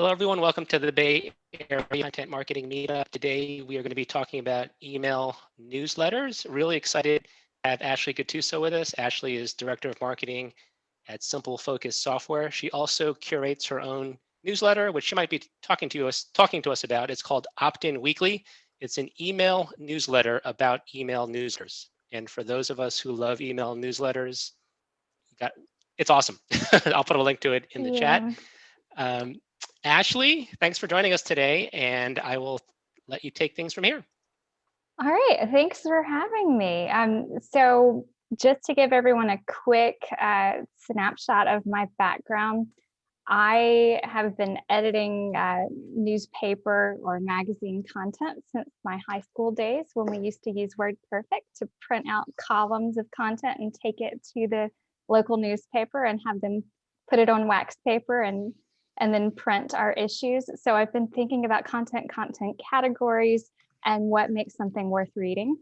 Hello, everyone. Welcome to the Bay Area Content Marketing Meetup. Today, we are going to be talking about email newsletters. Really excited to have Ashley Guttuso with us. Ashley is Director of Marketing at Simple Focus Software. She also curates her own newsletter, which she might be talking to us about. It's called Opt-in Weekly. It's an email newsletter about email newsletters. And for those of us who love email newsletters, it's awesome. I'll put a link to it in the chat. Ashley, thanks for joining us today, and I will let you take things from here. All right, thanks for having me. So just to give everyone a quick snapshot of my background, I have been editing newspaper or magazine content since my high school days when we used to use WordPress to print out columns of content and take it to the local newspaper and have them put it on wax paper and then print our issues. So I've been thinking about content categories and what makes something worth reading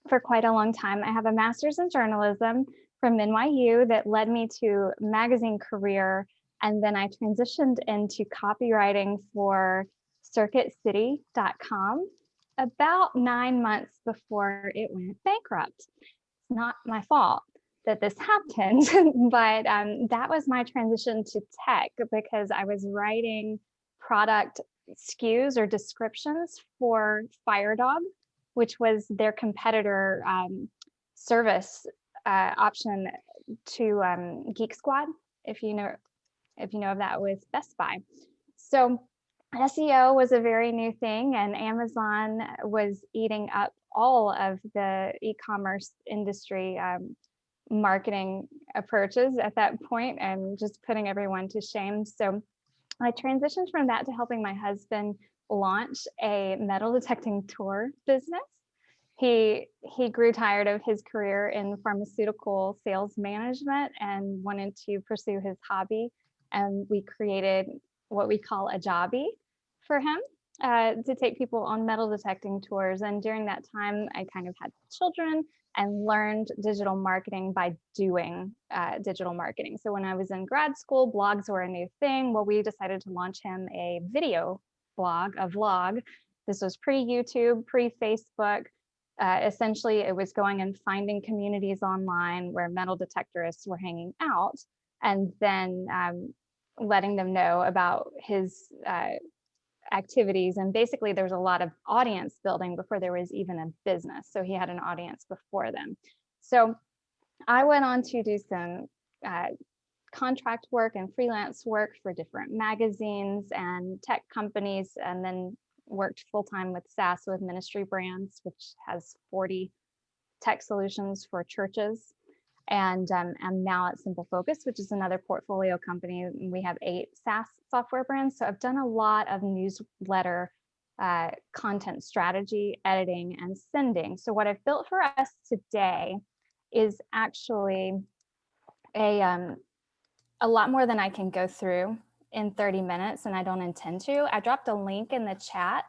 for quite a long time. I have a master's in journalism from NYU that led me to magazine career. And then I transitioned into copywriting for circuitcity.com about 9 months before it went bankrupt. It's not my fault that this happened, but that was my transition to tech because I was writing product SKUs or descriptions for FireDog, which was their competitor service option to Geek Squad, if you know of that with Best Buy. So SEO was a very new thing, and Amazon was eating up all of the e-commerce industry marketing approaches at that point and just putting everyone to shame. So I transitioned from that to helping my husband launch a metal detecting tour business. He grew tired of his career in pharmaceutical sales management and wanted to pursue his hobby. And we created what we call a jobby for him to take people on metal detecting tours. And during that time, I kind of had children and learned digital marketing by doing digital marketing. So when I was in grad school, blogs were a new thing. Well, we decided to launch him a video blog, a vlog. This was pre-YouTube, pre-Facebook. Essentially, it was going and finding communities online where metal detectorists were hanging out, and then letting them know about his activities. And basically there was a lot of audience building before there was even a business. So he had an audience before them. So I went on to do some contract work and freelance work for different magazines and tech companies, and then worked full-time with SaaS with Ministry Brands, which has 40 tech solutions for churches. And I'm now at Simple Focus, which is another portfolio company. We have 8 SaaS software brands. So I've done a lot of newsletter content strategy, editing, and sending. So what I've built for us today is actually a lot more than I can go through in 30 minutes, and I don't intend to. I dropped a link in the chat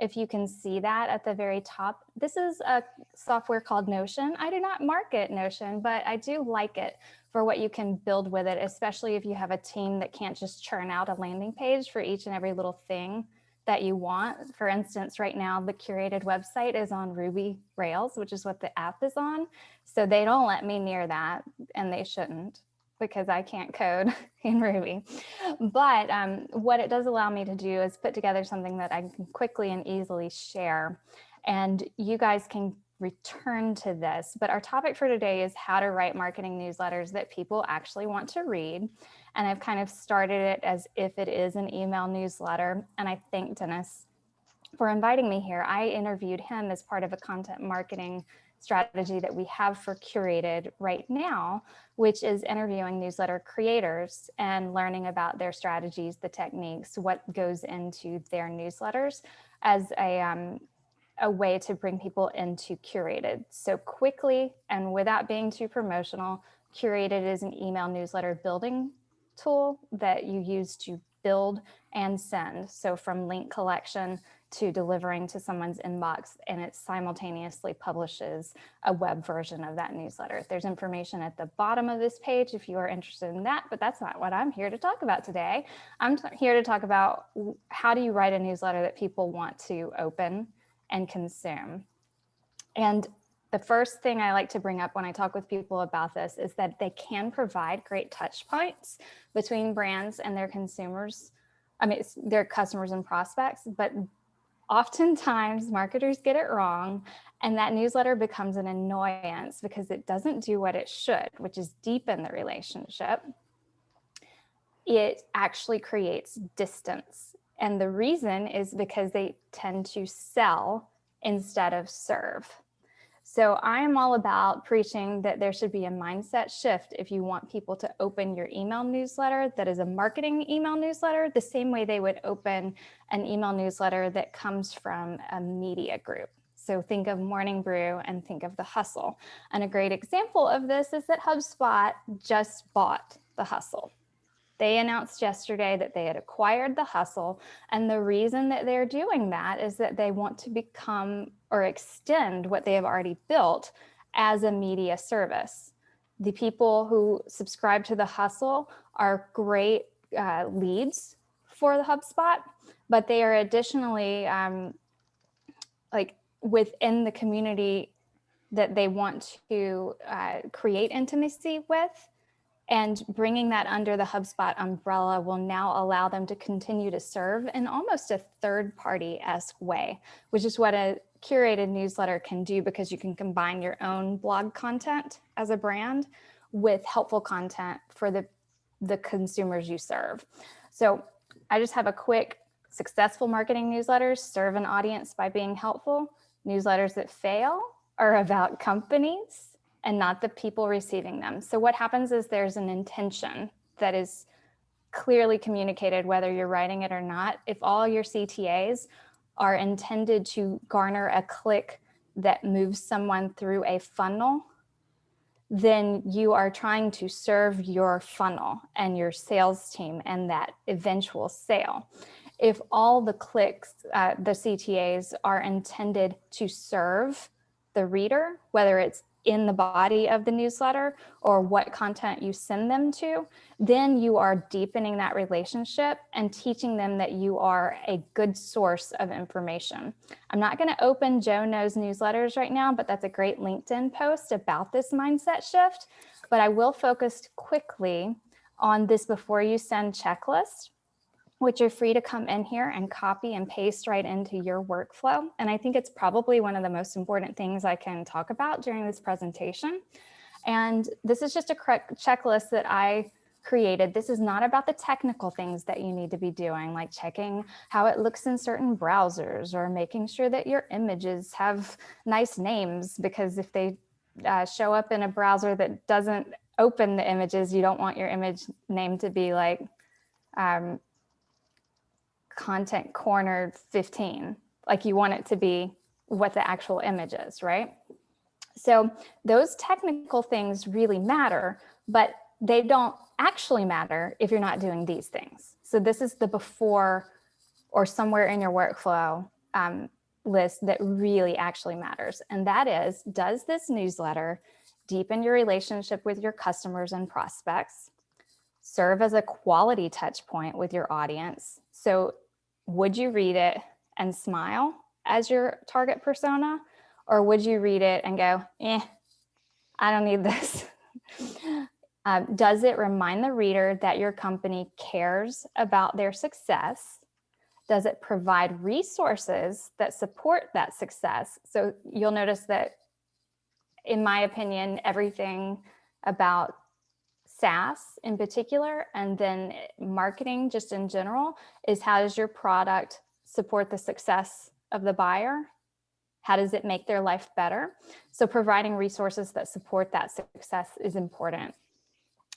if you can see that at the very top. This is a software called Notion. I do not market Notion, but I do like it for what you can build with it, especially if you have a team that can't just churn out a landing page for each and every little thing that you want. For instance, right now, the curated website is on Ruby Rails, which is what the app is on. So they don't let me near that, and they shouldn't, because I can't code in Ruby. But what it does allow me to do is put together something that I can quickly and easily share. And you guys can return to this. But our topic for today is how to write marketing newsletters that people actually want to read. And I've kind of started it as if it is an email newsletter. And I thank Dennis for inviting me here. I interviewed him as part of a content marketing strategy that we have for Curated right now, which is interviewing newsletter creators and learning about their strategies, the techniques, what goes into their newsletters as a way to bring people into Curated. So quickly and without being too promotional, Curated is an email newsletter building tool that you use to build and send. So from link collection to delivering to someone's inbox, and it simultaneously publishes a web version of that newsletter. There's information at the bottom of this page if you are interested in that, but that's not what I'm here to talk about today. I'm here to talk about how do you write a newsletter that people want to open and consume. And the first thing I like to bring up when I talk with people about this is that they can provide great touch points between brands and their consumers. I mean, it's their customers and prospects, but oftentimes marketers get it wrong, and that newsletter becomes an annoyance because it doesn't do what it should, which is deepen the relationship. It actually creates distance. And the reason is because they tend to sell instead of serve. So I'm all about preaching that there should be a mindset shift if you want people to open your email newsletter that is a marketing email newsletter, the same way they would open an email newsletter that comes from a media group. So think of Morning Brew and think of The Hustle. And a great example of this is that HubSpot just bought The Hustle. They announced yesterday that they had acquired The Hustle, and the reason that they're doing that is that they want to become or extend what they have already built as a media service. The people who subscribe to The Hustle are great leads for the HubSpot, but they are additionally like within the community that they want to create intimacy with. And bringing that under the HubSpot umbrella will now allow them to continue to serve in almost a third-party-esque way, which is what a curated newsletter can do, because you can combine your own blog content as a brand with helpful content for the consumers you serve. So I just have a quick: successful marketing newsletters serve an audience by being helpful. Newsletters that fail are about companies and not the people receiving them. So what happens is there's an intention that is clearly communicated, whether you're writing it or not. If all your CTAs are intended to garner a click that moves someone through a funnel, then you are trying to serve your funnel and your sales team and that eventual sale. If all the clicks, the CTAs are intended to serve the reader, whether it's in the body of the newsletter or what content you send them to, then you are deepening that relationship and teaching them that you are a good source of information. I'm not going to open Joe Knows newsletters right now, but that's a great LinkedIn post about this mindset shift. But I will focus quickly on this before you send checklist, which you're free to come in here and copy and paste right into your workflow. And I think it's probably one of the most important things I can talk about during this presentation. And this is just a checklist that I created. This is not about the technical things that you need to be doing, like checking how it looks in certain browsers or making sure that your images have nice names, because if they show up in a browser that doesn't open the images, you don't want your image name to be like, Content Corner 15. Like, you want it to be what the actual image is, right? So those technical things really matter, but they don't actually matter if you're not doing these things. So this is the before or somewhere in your workflow list that really actually matters. And that is, does this newsletter deepen your relationship with your customers and prospects, serve as a quality touch point with your audience? So would you read it and smile as your target persona, or would you read it and go, I don't need this? Does it remind the reader that your company cares about their success? Does it provide resources that support that success? So you'll notice that, in my opinion, everything about SaaS in particular, and then marketing just in general, is how does your product support the success of the buyer? How does it make their life better? So providing resources that support that success is important.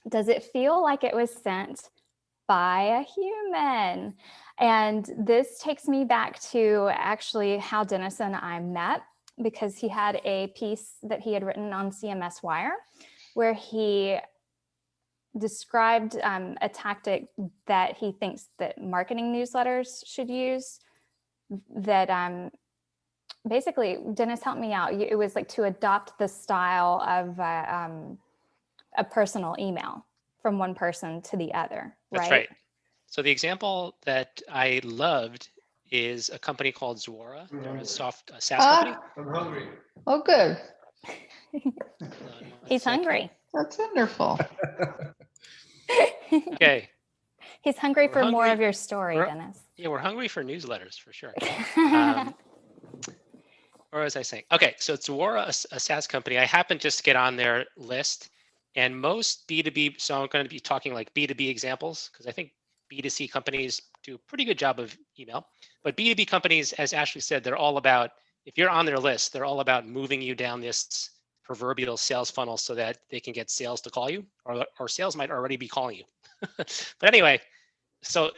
Does it feel like it was sent by a human? And this takes me back to actually how Dennis and I met, because he had a piece that he had written on CMS Wire where he described a tactic that he thinks that marketing newsletters should use that basically, Dennis, helped me out. It was like to adopt the style of a personal email from one person to the other, That's right? right. So the example that I loved is a company called Zuora. They're a SaaS company. I'm hungry. Oh, good. He's hungry. That's wonderful. Okay. He's hungry We're for more hungry- of your story, Dennis. Yeah, we're hungry for newsletters for sure. Or was I saying? Okay, so it's Zuora, a SaaS company. I happened just to get on their list, and most B2B, so I'm going to be talking like B2B examples, because I think B2C companies do a pretty good job of email. But B2B companies, as Ashley said, they're all about, if you're on their list, they're all about moving you down this proverbial sales funnel so that they can get sales to call you, or sales might already be calling you. But anyway, so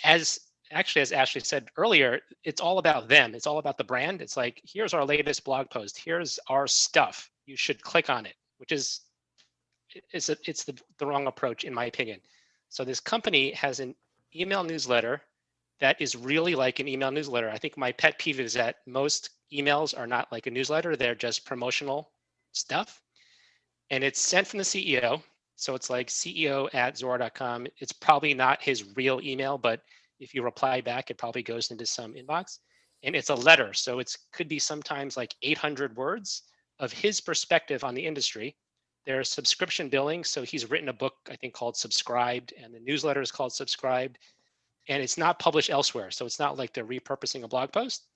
as Ashley said earlier, it's all about them. It's all about the brand. It's like, here's our latest blog post. Here's our stuff. You should click on it, which is it's the wrong approach in my opinion. So this company has an email newsletter that is really like an email newsletter. I think my pet peeve is that most emails are not like a newsletter. They're just promotional stuff. And it's sent from the CEO. So it's like CEO@Zuora.com. It's probably not his real email, but if you reply back, it probably goes into some inbox. And it's a letter. So it could be sometimes like 800 words of his perspective on the industry. There's subscription billing. So he's written a book, I think, called Subscribed, and the newsletter is called Subscribed. And it's not published elsewhere. So it's not like they're repurposing a blog post.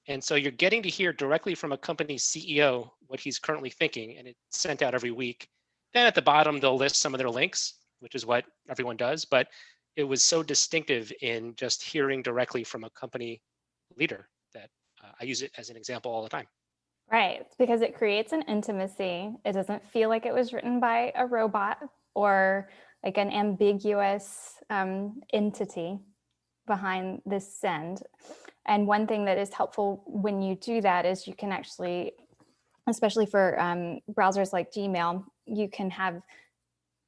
And so you're getting to hear directly from a company's CEO what he's currently thinking, and it's sent out every week. Then at the bottom, they'll list some of their links, which is what everyone does. But it was so distinctive in just hearing directly from a company leader that I use it as an example all the time. Right, because it creates an intimacy. It doesn't feel like it was written by a robot or like an ambiguous entity behind this send. And one thing that is helpful when you do that is you can actually, especially for browsers like Gmail, you can have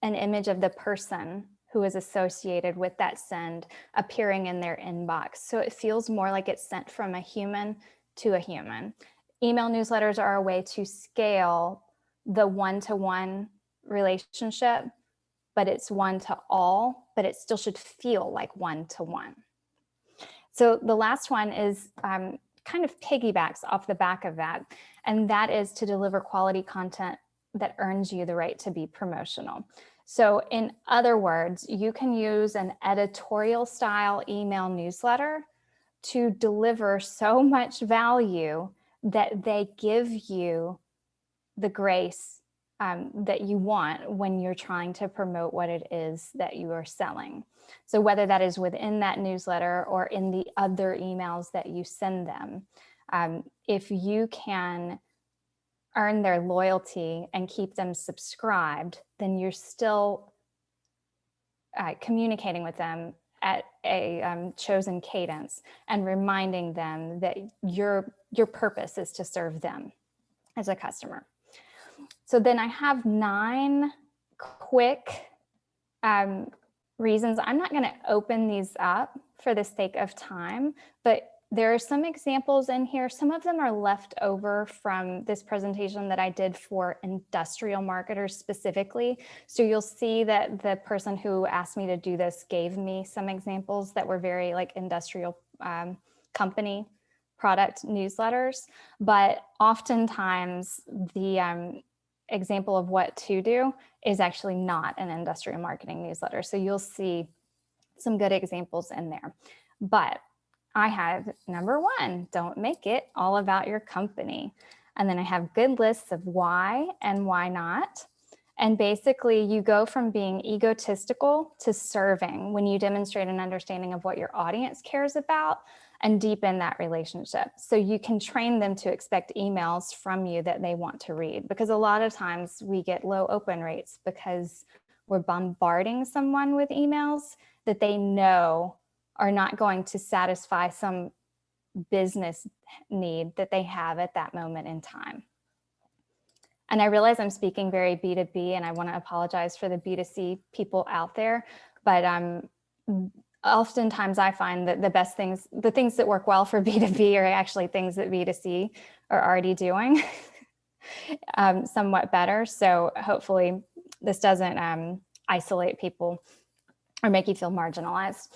an image of the person who is associated with that send appearing in their inbox. So it feels more like it's sent from a human to a human. Email newsletters are a way to scale the one-to-one relationship, but it's one to all, but it still should feel like one-to-one. So the last one is kind of piggybacks off the back of that, and that is to deliver quality content that earns you the right to be promotional. So in other words, you can use an editorial style email newsletter to deliver so much value that they give you the grace that you want when you're trying to promote what it is that you are selling. So whether that is within that newsletter or in the other emails that you send them, if you can earn their loyalty and keep them subscribed, then you're still communicating with them at a chosen cadence and reminding them that your purpose is to serve them as a customer. So then I have 9 quick reasons. I'm not going to open these up for the sake of time, but there are some examples in here. Some of them are left over from this presentation that I did for industrial marketers specifically. So you'll see that the person who asked me to do this gave me some examples that were very like industrial company product newsletters. But oftentimes the example of what to do is actually not an industrial marketing newsletter. So you'll see some good examples in there. But I have number 1, don't make it all about your company. And then I have good lists of why and why not. And basically you go from being egotistical to serving when you demonstrate an understanding of what your audience cares about and deepen that relationship. So you can train them to expect emails from you that they want to read, because a lot of times we get low open rates because we're bombarding someone with emails that they know are not going to satisfy some business need that they have at that moment in time. And I realize I'm speaking very B2B, and I want to apologize for the B2C people out there, but oftentimes I find that the things that work well for B2B are actually things that B2C are already doing somewhat better. So hopefully this doesn't isolate people or make you feel marginalized.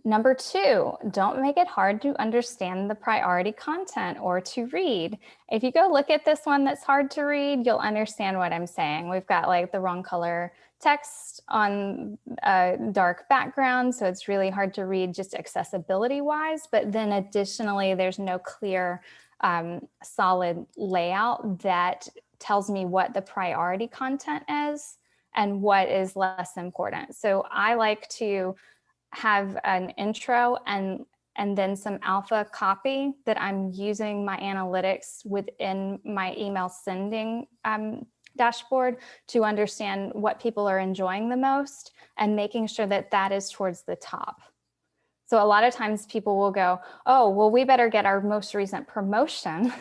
Number 2, don't make it hard to understand the priority content or to read. If you go look at this one that's hard to read, you'll understand what I'm saying. We've got like the wrong color text on a dark background, so it's really hard to read just accessibility wise. But then additionally, there's no clear solid layout that tells me what the priority content is and what is less important. So I like to have an intro and then some alpha copy that I'm using my analytics within my email sending dashboard to understand what people are enjoying the most and making sure that that is towards the top. So a lot of times people will go, oh, well, we better get our most recent promotion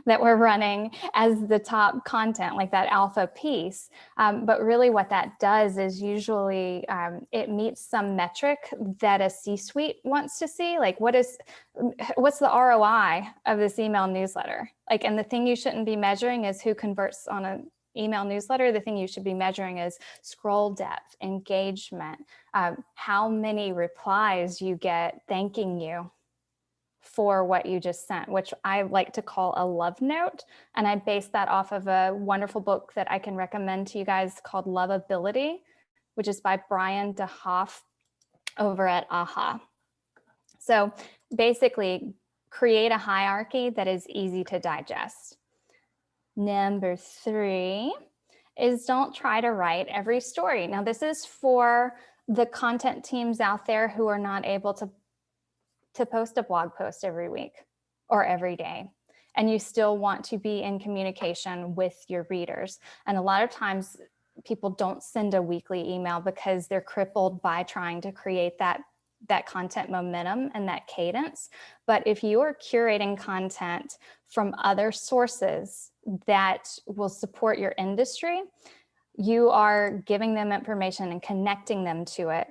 that we're running as the top content, like that alpha piece. But really what that does is usually it meets some metric that a C-suite wants to see. Like what's the ROI of this email newsletter? Like, and the thing you shouldn't be measuring is who converts on an email newsletter. The thing you should be measuring is scroll depth, engagement, how many replies you get thanking you for what you just sent, which I like to call a love note. And I base that off of a wonderful book that I can recommend to you guys called Lovability, which is by Brian DeHoff over at AHA. So basically, create a hierarchy that is easy to digest. Number 3 is don't try to write every story. Now, this is for the content teams out there who are not able to post a blog post every week or every day, and you still want to be in communication with your readers. And a lot of times people don't send a weekly email because they're crippled by trying to create that content momentum and that cadence. But if you are curating content from other sources that will support your industry, you are giving them information and connecting them to it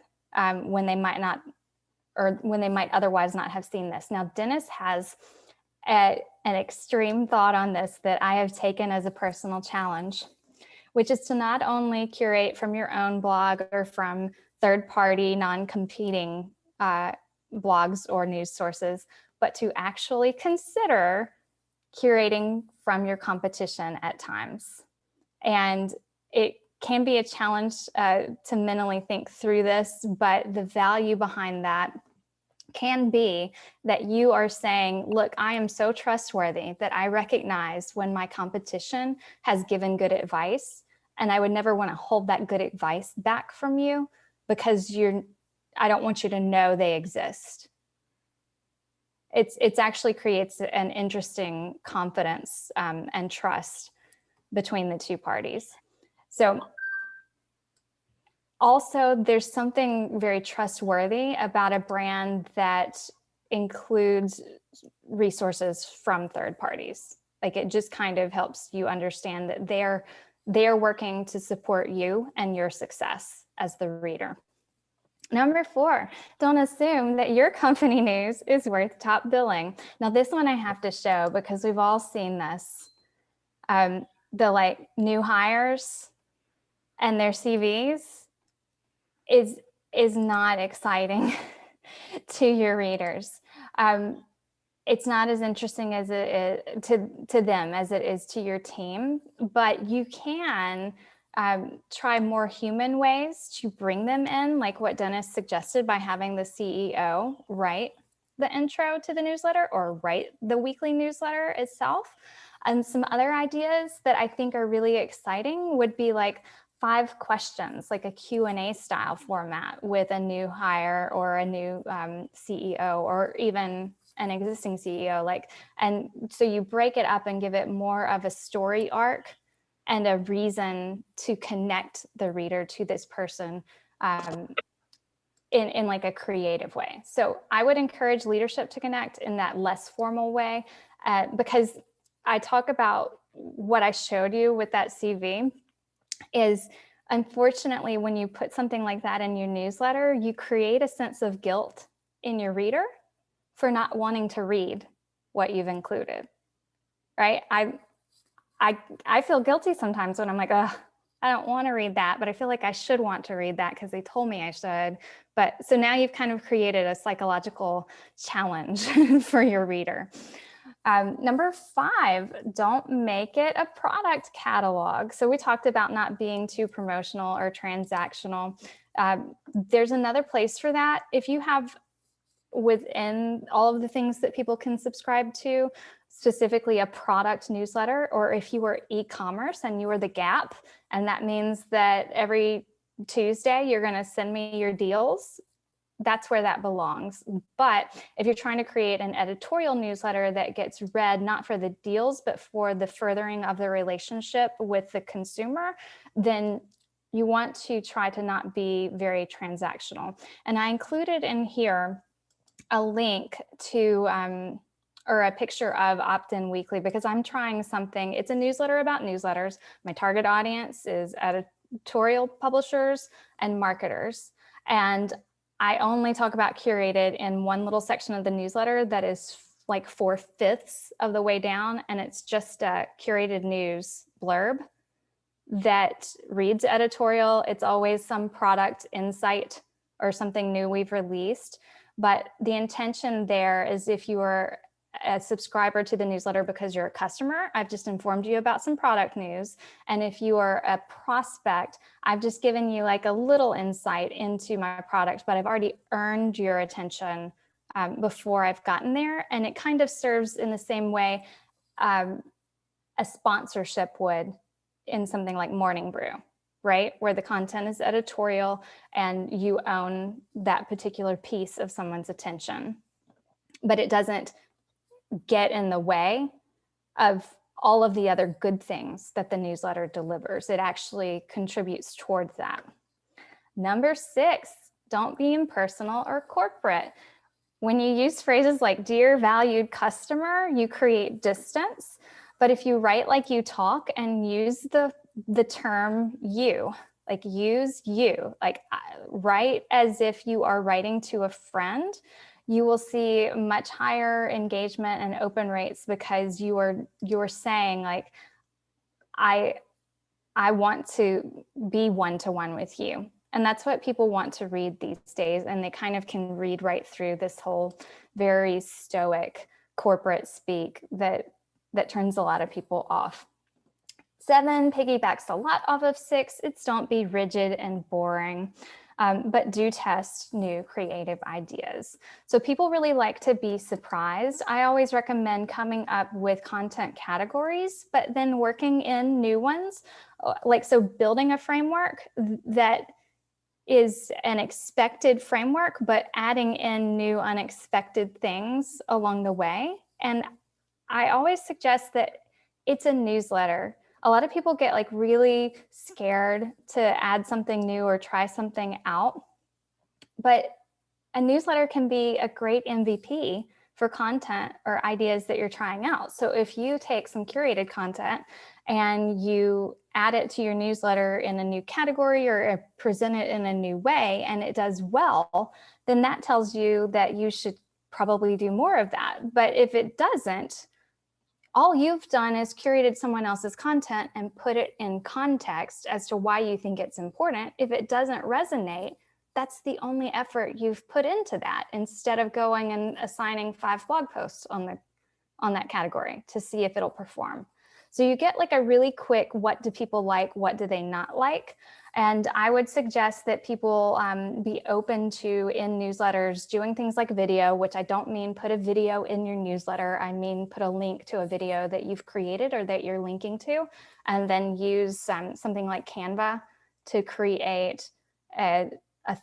when they might not, or when they might otherwise not have seen this. Now, Dennis has an extreme thought on this that I have taken as a personal challenge, which is to not only curate from your own blog or from third-party, non-competing blogs or news sources, but to actually consider curating from your competition at times. And it can be a challenge to mentally think through this, but the value behind that can be that you are saying, look, I am so trustworthy that I recognize when my competition has given good advice, and I would never want to hold that good advice back from you because I don't want you to know they exist. It's actually creates an interesting confidence and trust between the two parties. So also, there's something very trustworthy about a brand that includes resources from third parties. Like, it just kind of helps you understand that they're working to support you and your success as the reader. Number 4, don't assume that your company news is worth top billing. Now, this one I have to show because we've all seen this. The like new hires and their CVs is not exciting to your readers. It's not as interesting as it is to them as it is to your team, but you can try more human ways to bring them in, like what Dennis suggested by having the CEO write the intro to the newsletter or write the weekly newsletter itself. And some other ideas that I think are really exciting would be like 5 questions, like a Q&A style format with a new hire or a new CEO or even an existing CEO. And so you break it up and give it more of a story arc and a reason to connect the reader to this person in like a creative way. So I would encourage leadership to connect in that less formal way because I talk about what I showed you with that CV is Unfortunately, when you put something like that in your newsletter, you create a sense of guilt in your reader for not wanting to read what you've included, right? I feel guilty sometimes when I'm like, oh, I don't want to read that, but I feel like I should want to read that because they told me I should. But so now you've kind of created a psychological challenge for your reader. Number 5, don't make it a product catalog. So we talked about not being too promotional or transactional. There's another place for that. If you have within all of the things that people can subscribe to, specifically a product newsletter, or if you were e-commerce and you were the Gap, and that means that every Tuesday you're going to send me your deals, that's where that belongs. But if you're trying to create an editorial newsletter that gets read not for the deals, but for the furthering of the relationship with the consumer, then you want to try to not be very transactional. And I included in here a link to or a picture of Opt-in Weekly because I'm trying something. It's a newsletter about newsletters. My target audience is editorial publishers and marketers. And I only talk about curated in one little section of the newsletter that is like 4/5 of the way down. And it's just a curated news blurb that reads editorial. It's always some product insight or something new we've released. But the intention there is if you are a subscriber to the newsletter because you're a customer, I've just informed you about some product news. And if you are a prospect, I've just given you like a little insight into my product, but I've already earned your attention before I've gotten there. And it kind of serves in the same way a sponsorship would in something like Morning Brew, right? Where the content is editorial and you own that particular piece of someone's attention. But it doesn't get in the way of all of the other good things that the newsletter delivers. It actually contributes towards that. Number 6, don't be impersonal or corporate. When you use phrases like dear valued customer, you create distance. But if you write like you talk and use the term you, like use you, like write as if you are writing to a friend, you will see much higher engagement and open rates because you are saying like, I want to be one-to-one with you. And that's what people want to read these days. And they kind of can read right through this whole very stoic corporate speak that turns a lot of people off. 7 piggybacks a lot off of 6. It's don't be rigid and boring, but do test new creative ideas. So people really like to be surprised. I always recommend coming up with content categories, but then working in new ones. Like, so building a framework that is an expected framework, but adding in new unexpected things along the way. And I always suggest that it's a newsletter. A lot of people get like really scared to add something new or try something out, but a newsletter can be a great MVP for content or ideas that you're trying out. So if you take some curated content and you add it to your newsletter in a new category or present it in a new way and it does well, then that tells you that you should probably do more of that. But if it doesn't, all you've done is curated someone else's content and put it in context as to why you think it's important. If it doesn't resonate, that's the only effort you've put into that, instead of going and assigning 5 blog posts on that category to see if it'll perform. So you get like a really quick, what do people like? What do they not like? And I would suggest that people be open to, in newsletters, doing things like video, which I don't mean put a video in your newsletter. I mean, put a link to a video that you've created or that you're linking to, and then use something like Canva to create a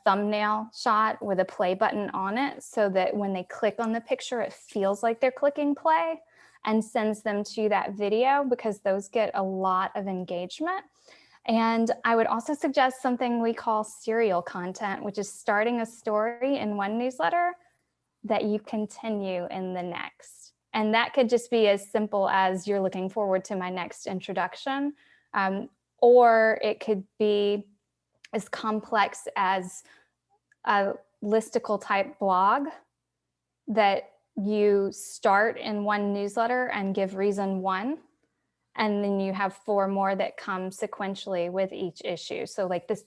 thumbnail shot with a play button on it so that when they click on the picture, it feels like they're clicking play, and sends them to that video, because those get a lot of engagement. And I would also suggest something we call serial content, which is starting a story in one newsletter that you continue in the next. And that could just be as simple as you're looking forward to my next introduction, or it could be as complex as a listicle type blog that you start in one newsletter and give reason 1, and then you have 4 more that come sequentially with each issue. So like this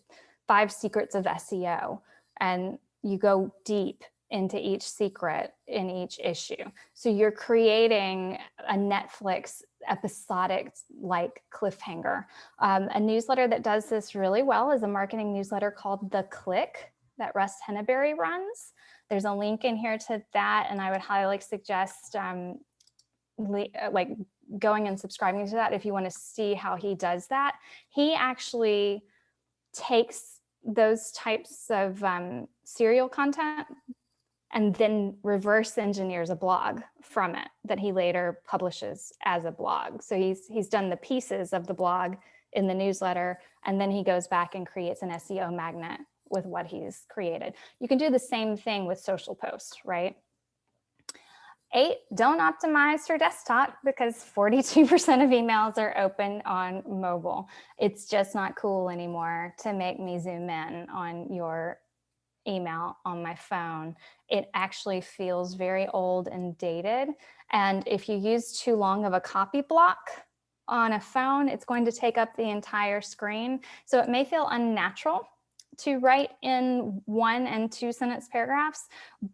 5 secrets of SEO, and you go deep into each secret in each issue. So you're creating a Netflix episodic like cliffhanger. A newsletter that does this really well is a marketing newsletter called The Click that Russ Henneberry runs. There's a link in here to that, and I would highly suggest like going and subscribing to that if you want to see how he does that. He actually takes those types of serial content and then reverse engineers a blog from it that he later publishes as a blog. So he's done the pieces of the blog in the newsletter, and then he goes back and creates an SEO magnet with what he's created. You can do the same thing with social posts, right? 8, don't optimize for desktop because 42% of emails are open on mobile. It's just not cool anymore to make me zoom in on your email on my phone. It actually feels very old and dated. And if you use too long of a copy block on a phone, it's going to take up the entire screen. So it may feel unnatural to write in 1 and 2 sentence paragraphs,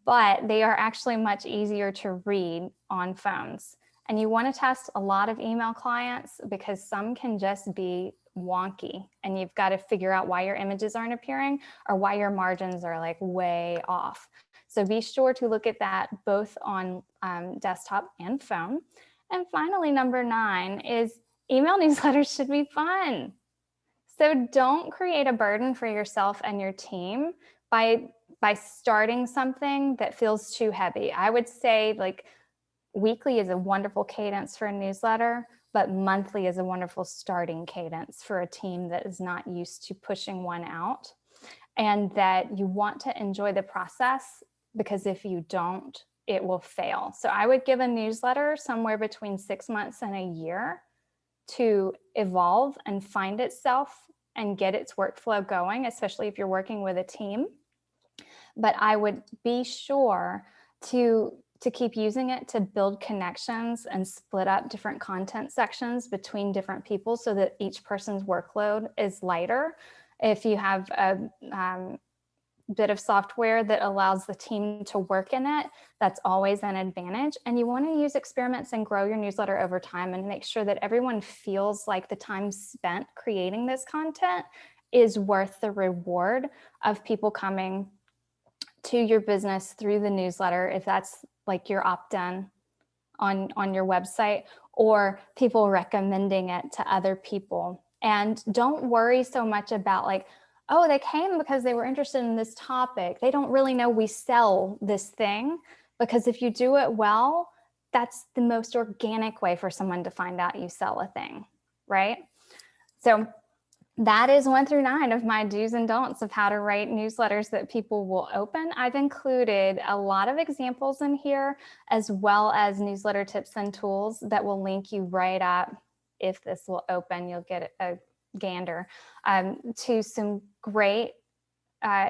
but they are actually much easier to read on phones. And you want to test a lot of email clients because some can just be wonky, and you've got to figure out why your images aren't appearing or why your margins are like way off. So be sure to look at that both on desktop and phone. And finally, number 9 is email newsletters should be fun. So don't create a burden for yourself and your team by starting something that feels too heavy. I would say like weekly is a wonderful cadence for a newsletter, but monthly is a wonderful starting cadence for a team that is not used to pushing one out, and that you want to enjoy the process, because if you don't, it will fail. So I would give a newsletter somewhere between 6 months and a year to evolve and find itself and get its workflow going, especially if you're working with a team. But I would be sure to keep using it to build connections and split up different content sections between different people so that each person's workload is lighter. If you have a bit of software that allows the team to work in it, that's always an advantage. And you want to use experiments and grow your newsletter over time and make sure that everyone feels like the time spent creating this content is worth the reward of people coming to your business through the newsletter, if that's like your opt-in on your website, or people recommending it to other people. And don't worry so much about like, oh, they came because they were interested in this topic. They don't really know we sell this thing, because if you do it well, that's the most organic way for someone to find out you sell a thing, right? So that is 1 through 9 of my do's and don'ts of how to write newsletters that people will open. I've included a lot of examples in here, as well as newsletter tips and tools that will link you right up. If this will open, you'll get a gander to some great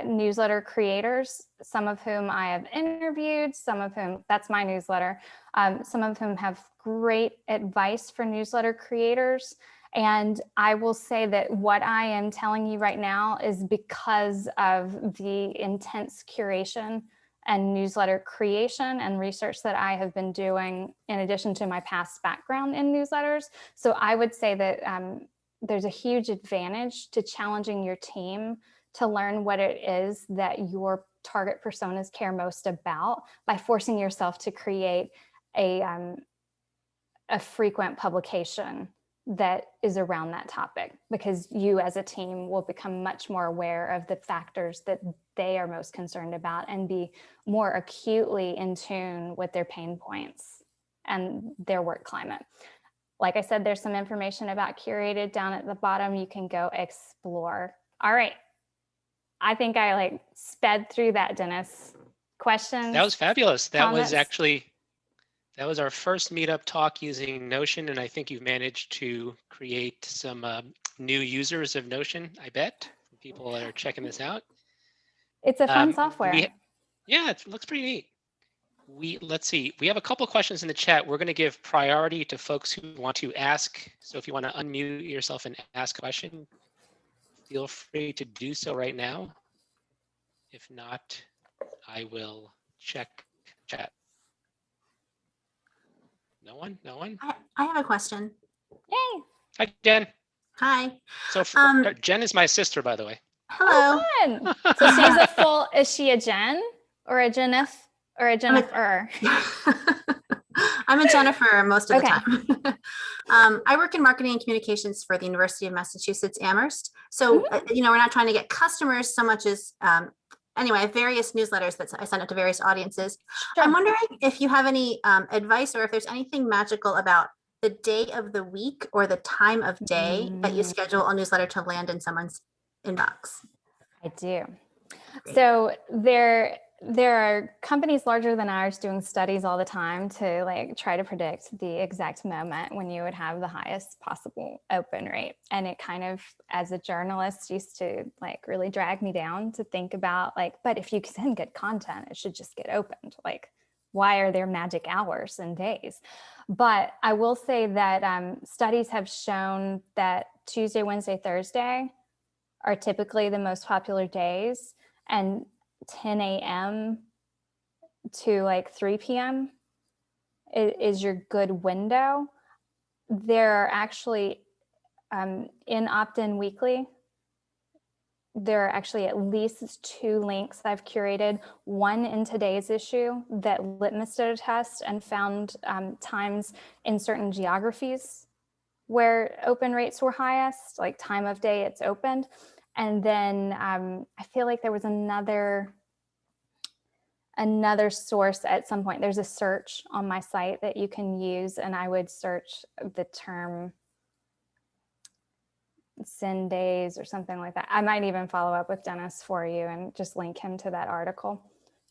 newsletter creators, some of whom I have interviewed, some of whom, that's my newsletter, some of whom have great advice for newsletter creators. And I will say that what I am telling you right now is because of the intense curation and newsletter creation and research that I have been doing in addition to my past background in newsletters. So I would say that there's a huge advantage to challenging your team to learn what it is that your target personas care most about by forcing yourself to create a frequent publication that is around that topic, because you as a team will become much more aware of the factors that they are most concerned about and be more acutely in tune with their pain points and their work climate. Like I said, there's some information about curated down at the bottom. You can go explore. All right. I think I like sped through that, Dennis. Questions? That was fabulous. That comments? That was our first meetup talk using Notion, and I think you've managed to create some new users of Notion, I bet. people that are checking this out. It's a fun software. Yeah, it looks pretty neat. Let's see, we have a couple questions in the chat. We're going to give priority to folks who want to ask. So if you want to unmute yourself and ask a question, feel free to do so right now. If not, I will check chat. No one? No one? I have a question. Yay. Hi, Jen. Hi. So Jen is my sister, by the way. Hello. Oh, fun. So she's a full, is she a Jen or a Jennifer or a Jennifer? I'm a Jennifer most of the Okay. time. I work in marketing and communications for the University of Massachusetts Amherst. So, we're not trying to get customers so much as, anyway, I have various newsletters that I send out to various audiences. Sure. I'm wondering if you have any advice or if there's anything magical about the day of the week or the time of day that you schedule a newsletter to land in someone's inbox. I do. So there are companies larger than ours doing studies all the time to like try to predict the exact moment when you would have the highest possible open rate. And it kind of, as a journalist, used to like really drag me down to think about like, but if you send good content, it should just get opened. Like, why are there magic hours and days? But I will say that studies have shown that Tuesday, Wednesday, Thursday are typically the most popular days, and 10 a.m. to like 3 p.m. is your good window. There are actually, in Opt-in Weekly, there are actually at least 2 links I've curated, one in today's issue that Litmus did a test and found times in certain geographies where open rates were highest, like time of day it's opened. And then I feel like there was another source at some point. There's a search on my site that you can use, and I would search the term send days or something like that. I might even follow up with Dennis for you and just link him to that article.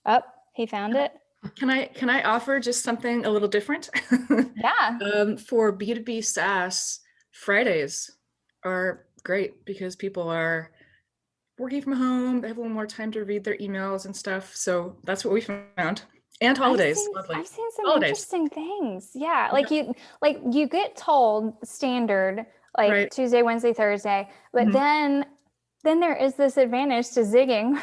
Oh, he found it. Can I offer just something a little different? Yeah. For B2B SaaS, Fridays are great because people are working from home. They have a little more time to read their emails and stuff. So that's what we found. And holidays. I've seen some holidays. Interesting things. Yeah. Like you get told standard, like right. Tuesday, Wednesday, Thursday, but then there is this advantage to zigging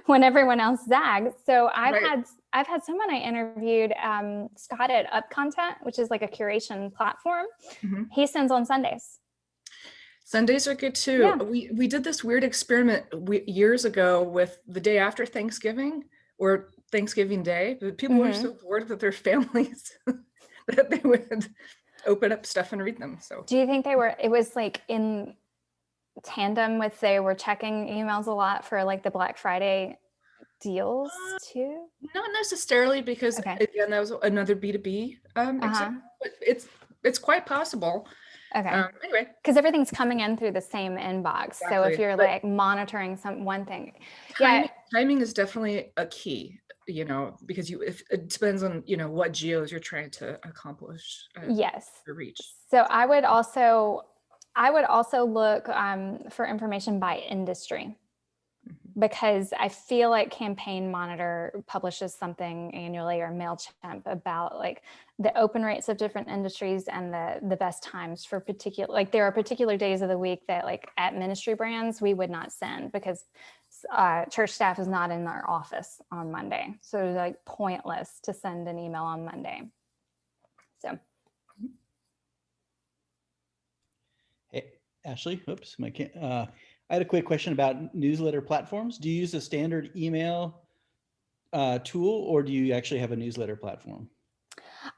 when everyone else zags. So I've had someone I interviewed, Scott at Up Content, which is like a curation platform. He sends on Sundays. Sundays are good too. Yeah. We did this weird experiment years ago with the day after Thanksgiving or Thanksgiving Day. People were so bored with their families that they would open up stuff and read them. So do you think it was like in tandem with they were checking emails a lot for like the Black Friday deals too? Not necessarily, because again, that was another B2B example, but it's quite possible. Okay. Anyway, because everything's coming in through the same inbox. Exactly. So if you're like monitoring one thing, timing is definitely a key. Because it depends on what geos you're trying to accomplish. Yes. Or reach. So I would also look for information by industry, because I feel like Campaign Monitor publishes something annually, or MailChimp, about like the open rates of different industries and the best times for particular, like there are particular days of the week that like at ministry brands, we would not send because church staff is not in their office on Monday. So it's like pointless to send an email on Monday. So. Hey, Ashley, oops, I had a quick question about newsletter platforms. Do you use a standard email tool, or do you actually have a newsletter platform?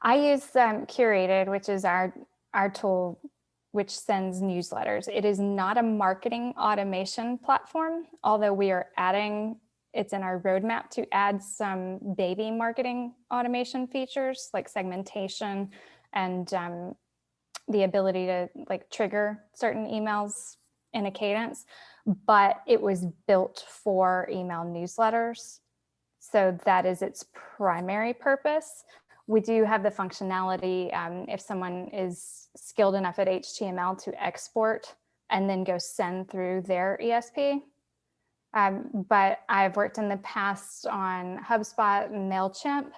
I use Curated, which is our tool which sends newsletters. It is not a marketing automation platform, although we are adding, it's in our roadmap to add some baby marketing automation features like segmentation and the ability to like trigger certain emails in a cadence, but it was built for email newsletters. So that is its primary purpose. We do have the functionality, if someone is skilled enough at HTML, to export and then go send through their ESP. But I've worked in the past on HubSpot and MailChimp.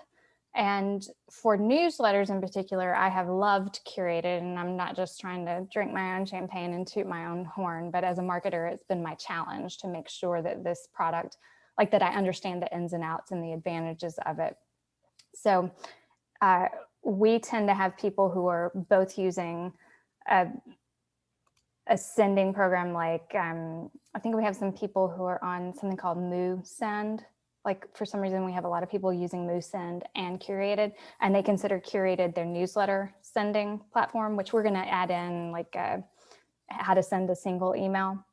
And for newsletters in particular, I have loved Curated, and I'm not just trying to drink my own champagne and toot my own horn, but as a marketer, it's been my challenge to make sure that this product, like that I understand the ins and outs and the advantages of it. So we tend to have people who are both using a sending program like, I think we have some people who are on something called MooSend. Like for some reason, we have a lot of people using MooSend and Curated, and they consider Curated their newsletter sending platform, which we're going to add in like how to send a single email.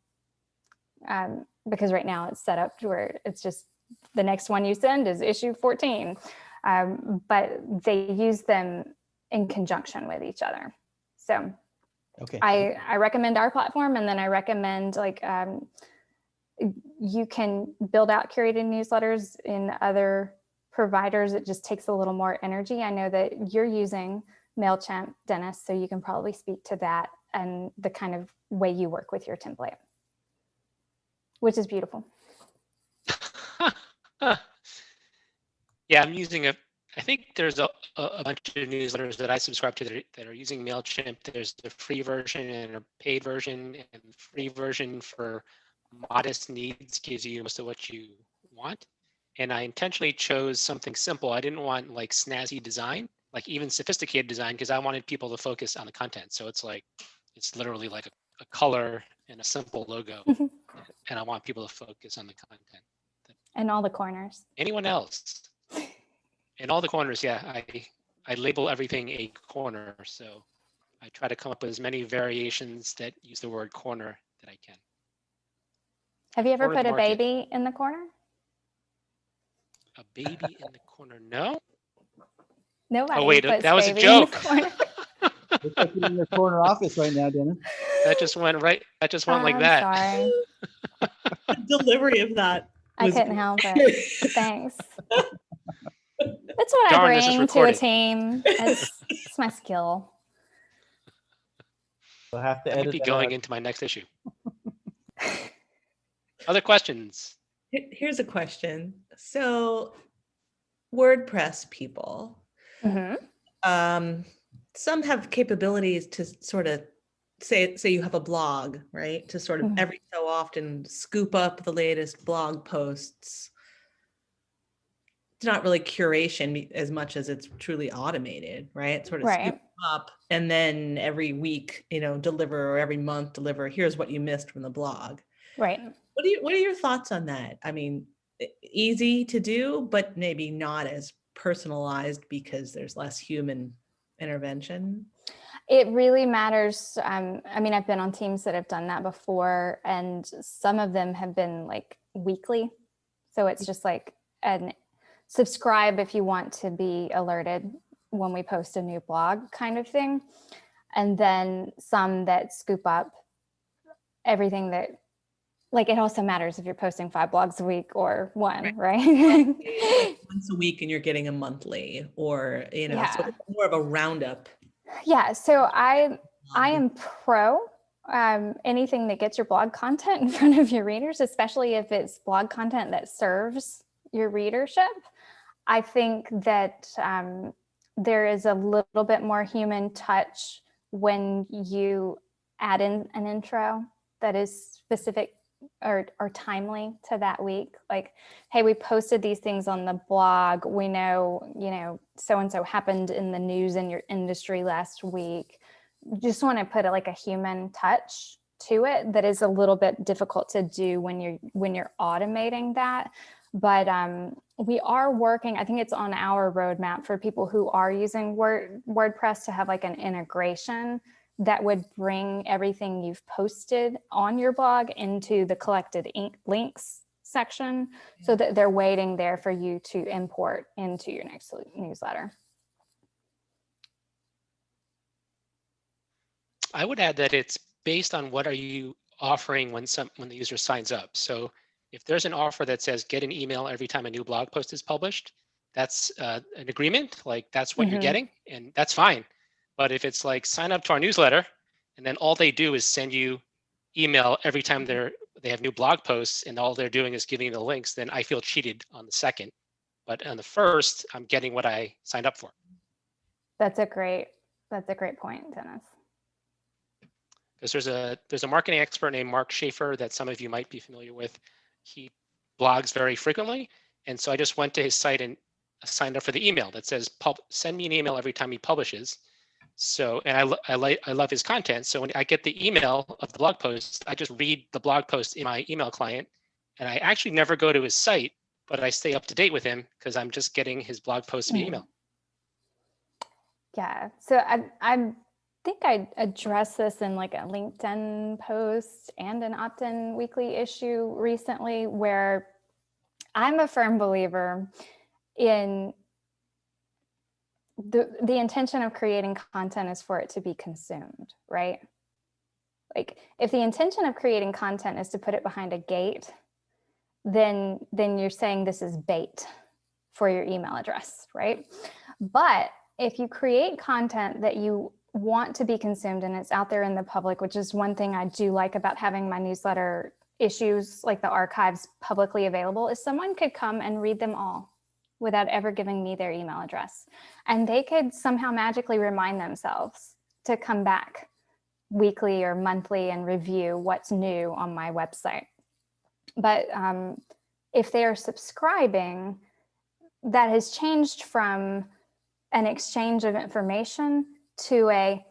Because right now it's set up to where it's just the next one you send is issue 14. But they use them in conjunction with each other. So Okay. I recommend our platform, and then I recommend like you can build out curated newsletters in other providers. It just takes a little more energy. I know that you're using MailChimp, Dennis, so you can probably speak to that and the kind of way you work with your template, which is beautiful. Yeah, I'm using I think there's a bunch of newsletters that I subscribe to that are using MailChimp. There's the free version and a paid version, and the free version for modest needs gives you most of what you want. And I intentionally chose something simple. I didn't want like snazzy design, like even sophisticated design, because I wanted people to focus on the content. So it's like, it's literally like a color and a simple logo. And I want people to focus on the content. And all the corners. Anyone else? In all the corners, yeah, I label everything a corner. So I try to come up with as many variations that use the word corner that I can. Have you ever Corner of put the a market. baby in the corner? A baby in the corner? No. Nobody. Oh wait, puts that was a baby in the joke. corner. Looks like you're in your corner office right now, Dennis. That just went right. That just went like I'm that. sorry. The delivery of that. I was couldn't good. help it. Thanks. That's what Darn, I this is bring to a recorded. team. It's my skill. We'll have to That might edit be that going out. into my next issue. Other questions? Here's a question. So WordPress people, some have capabilities to sort of say you have a blog, right? To sort of every so often scoop up the latest blog posts. It's not really curation as much as it's truly automated, right? Sort of scoop up and then every week, deliver, or every month deliver, here's what you missed from the blog. Right. What are your thoughts on that? I mean, easy to do, but maybe not as personalized because there's less human intervention. It really matters. I mean, I've been on teams that have done that before, and some of them have been like weekly. So it's just like an subscribe if you want to be alerted when we post a new blog kind of thing. And then some that scoop up everything that, like, it also matters if you're posting 5 blogs a week or one, right? Once a week and you're getting a monthly, or, so it's more of a roundup. Yeah. So I am pro anything that gets your blog content in front of your readers, especially if it's blog content that serves your readership. I think that there is a little bit more human touch when you add in an intro that is specific or timely to that week. Like, hey, we posted these things on the blog. We know, so-and-so happened in the news in your industry last week. Just want to put like a human touch to it that is a little bit difficult to do when you're automating that. But we are working, I think it's on our roadmap for people who are using WordPress to have like an integration that would bring everything you've posted on your blog into the collected links section, so that they're waiting there for you to import into your next newsletter. I would add that it's based on what are you offering when the user signs up. So if there's an offer that says get an email every time a new blog post is published, that's an agreement, like that's what you're getting, and that's fine. But if it's like sign up to our newsletter and then all they do is send you email every time they have new blog posts and all they're doing is giving me the links, then I feel cheated on the second. But on the first, I'm getting what I signed up for. That's a great point, Dennis. Because there's a marketing expert named Mark Schaefer that some of you might be familiar with. He blogs very frequently. And so I just went to his site and signed up for the email that says, send me an email every time he publishes. So, and I love his content. So when I get the email of the blog post, I just read the blog post in my email client. And I actually never go to his site, but I stay up to date with him because I'm just getting his blog posts via email. Yeah. So I think I addressed this in like a LinkedIn post and an opt-in weekly issue recently, where I'm a firm believer in the intention of creating content is for it to be consumed, right? Like if the intention of creating content is to put it behind a gate, then you're saying this is bait for your email address, right? But if you create content that you want to be consumed and it's out there in the public, which is one thing I do like about having my newsletter issues, like the archives publicly available, is someone could come and read them all without ever giving me their email address. And they could somehow magically remind themselves to come back weekly or monthly and review what's new on my website. But if they are subscribing, that has changed from an exchange of information to a,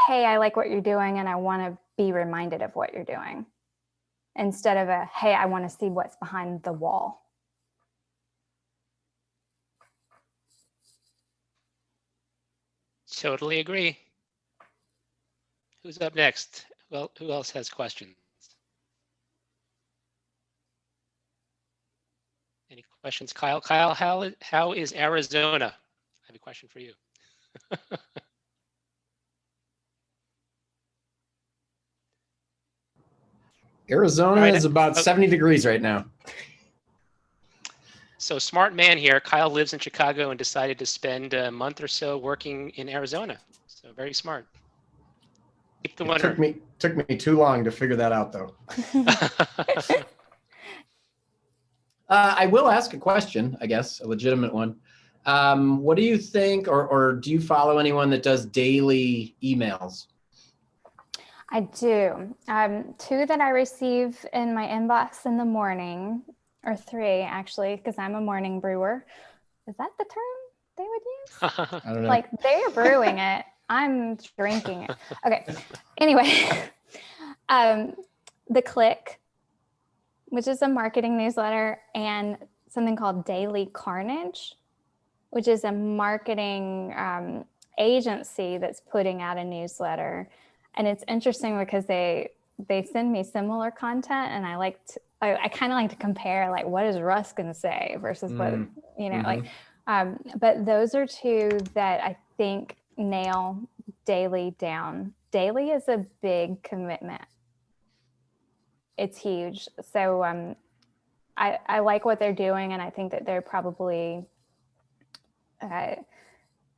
hey, I like what you're doing and I want to be reminded of what you're doing, instead of a, hey, I want to see what's behind the wall. Totally agree. Who's up next? Well, who else has questions? Any questions? Kyle, how is Arizona? I have a question for you. Arizona Right. is about 70 degrees right now. So smart man here. Kyle lives in Chicago and decided to spend a month or so working in Arizona. So very smart. Keep the winter. Took me too long to figure that out, though. I will ask a question, I guess, a legitimate one. What do you think, or do you follow anyone that does daily emails? I do. 2 that I receive in my inbox in the morning, or 3 actually, because I'm a morning brewer. Is that the term they would use? I don't know. Like they're brewing it, I'm drinking it. Okay. Anyway, the Click, which is a marketing newsletter, and something called Daily Carnage, which is a marketing agency that's putting out a newsletter. And it's interesting because they send me similar content, and I kind of like to compare, like, what is Russ going to say versus what, you know, like, but those are 2 that I think nail daily down. Daily is a big commitment. It's huge. So I like what they're doing, and I think that they're probably,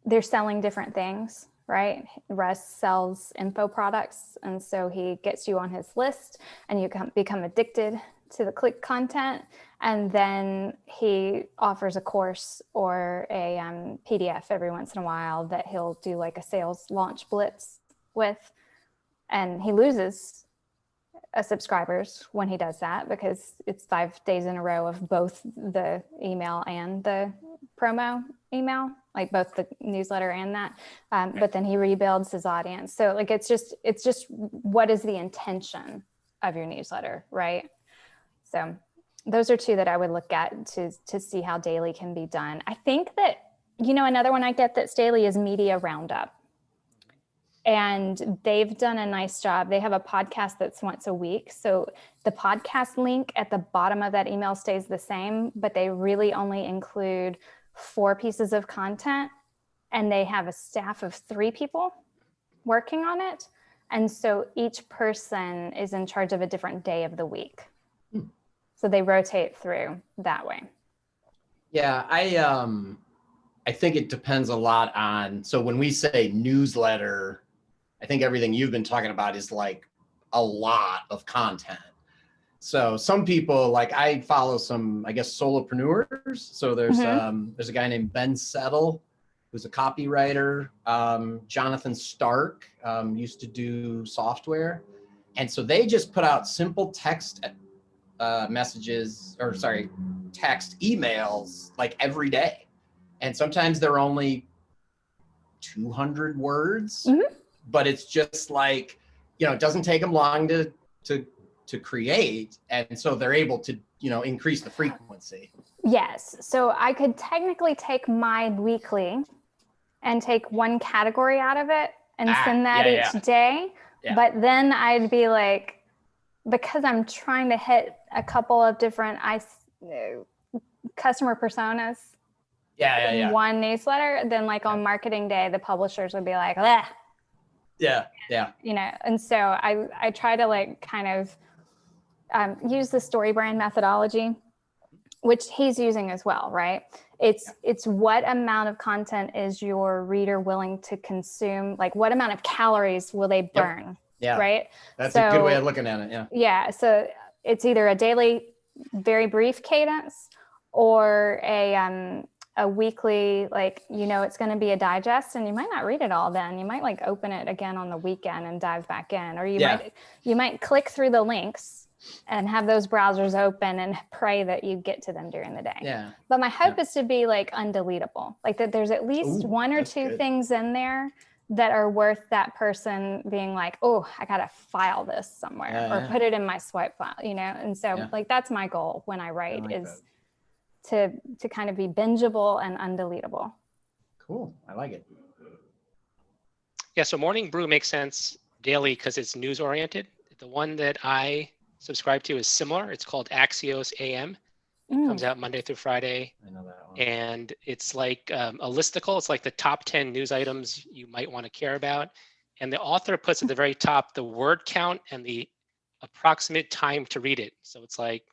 they're selling different things. Right? Russ sells info products. And so he gets you on his list and you become addicted to the Click content. And then he offers a course or a PDF every once in a while that he'll do like a sales launch blitz with. And he loses subscribers when he does that, because it's 5 days in a row of both the email and the promo email, like both the newsletter and that, but then he rebuilds his audience. So like, it's just what is the intention of your newsletter, right? So those are 2 that I would look at to see how daily can be done. I think that, another one I get that's daily is Media Roundup. And they've done a nice job. They have a podcast that's once a week. So the podcast link at the bottom of that email stays the same, but they really only include 4 pieces of content, and they have a staff of 3 people working on it. And so each person is in charge of a different day of the week. So they rotate through that way. Yeah, I think it depends a lot on, so when we say newsletter, I think everything you've been talking about is like a lot of content. So some people, like I follow some, I guess, solopreneurs. So there's a guy named Ben Settle, who's a copywriter. Jonathan Stark used to do software. And so they just put out simple text text emails like every day. And sometimes they're only 200 words, but it's just like, it doesn't take them long to create. And so they're able to, increase the frequency. Yes. So I could technically take my weekly and take one category out of it and send that each day. Yeah. But then I'd be like, because I'm trying to hit a couple of different customer personas in one newsletter, then like on marketing day, the publishers would be like, "Ugh." Yeah. And so I try to like kind of use the story brand methodology, which he's using as well, right? It's what amount of content is your reader willing to consume? Like what amount of calories will they burn? Yeah. Right. That's a good way of looking at it. Yeah. Yeah. So it's either a daily, very brief cadence or a weekly, like, it's going to be a digest and you might not read it all then. You might like open it again on the weekend and dive back in, or you might click through the links and have those browsers open and pray that you get to them during the day. Yeah. But my hope is to be like undeletable, like that there's at least one or two things in there that are worth that person being like, oh, I got to file this somewhere or put it in my swipe file, And so like, that's my goal when I write to kind of be bingeable and undeletable. Cool. I like it. Yeah. So Morning Brew makes sense daily because it's news oriented. The one that I subscribe to is similar. It's called Axios AM. It comes out Monday through Friday. I know that one. And it's like a listicle. It's like the top 10 news items you might want to care about. And the author puts at the very top the word count and the approximate time to read it. So it's like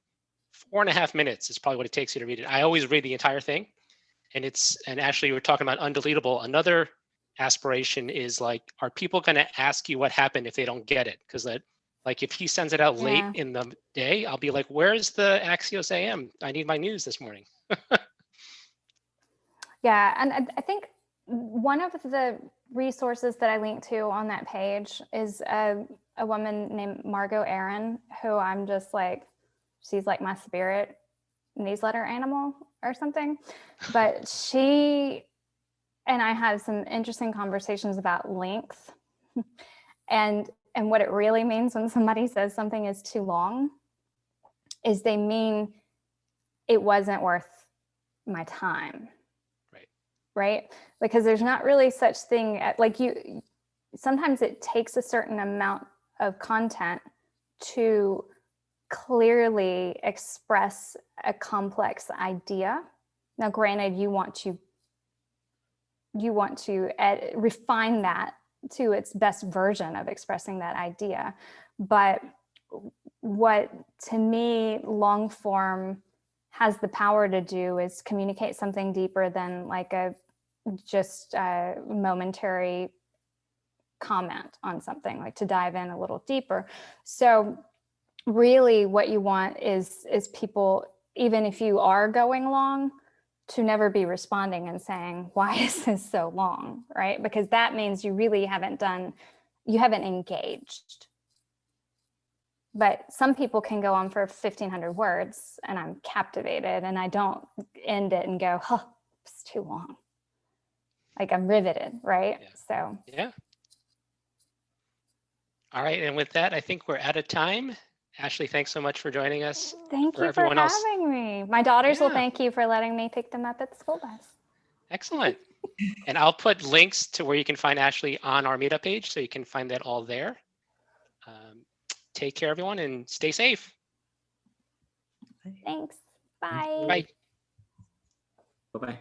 4.5 minutes is probably what it takes you to read it. I always read the entire thing. And Ashley, you were talking about undeletable. Another aspiration is like, are people going to ask you what happened if they don't get it? Because like if he sends it out late in the day, I'll be like, where's the Axios AM? I need my news this morning. Yeah. And I think one of the resources that I link to on that page is a woman named Margot Aaron, who I'm just like, she's like my spirit newsletter animal or something. But she and I had some interesting conversations about length and what it really means when somebody says something is too long is they mean it wasn't worth my time. Right? Because there's not really such thing like sometimes it takes a certain amount of content to clearly express a complex idea. Now, granted, you want to refine that to its best version of expressing that idea. But what, to me, long form has the power to do is communicate something deeper than like just a momentary comment on something, like to dive in a little deeper. So really what you want is people, even if you are going long, to never be responding and saying, why is this so long, right? Because that means you really haven't engaged. But some people can go on for 1,500 words and I'm captivated and I don't end it and go, oh, it's too long. Like I'm riveted, right? Yeah. So. Yeah. All right. And with that, I think we're out of time. Ashley, thanks so much for joining us. Thank you for having me. My daughters will thank you for letting me pick them up at the school bus. Excellent. And I'll put links to where you can find Ashley on our meetup page, so you can find that all there. Take care, everyone, and stay safe. Thanks. Bye. Bye. Bye-bye.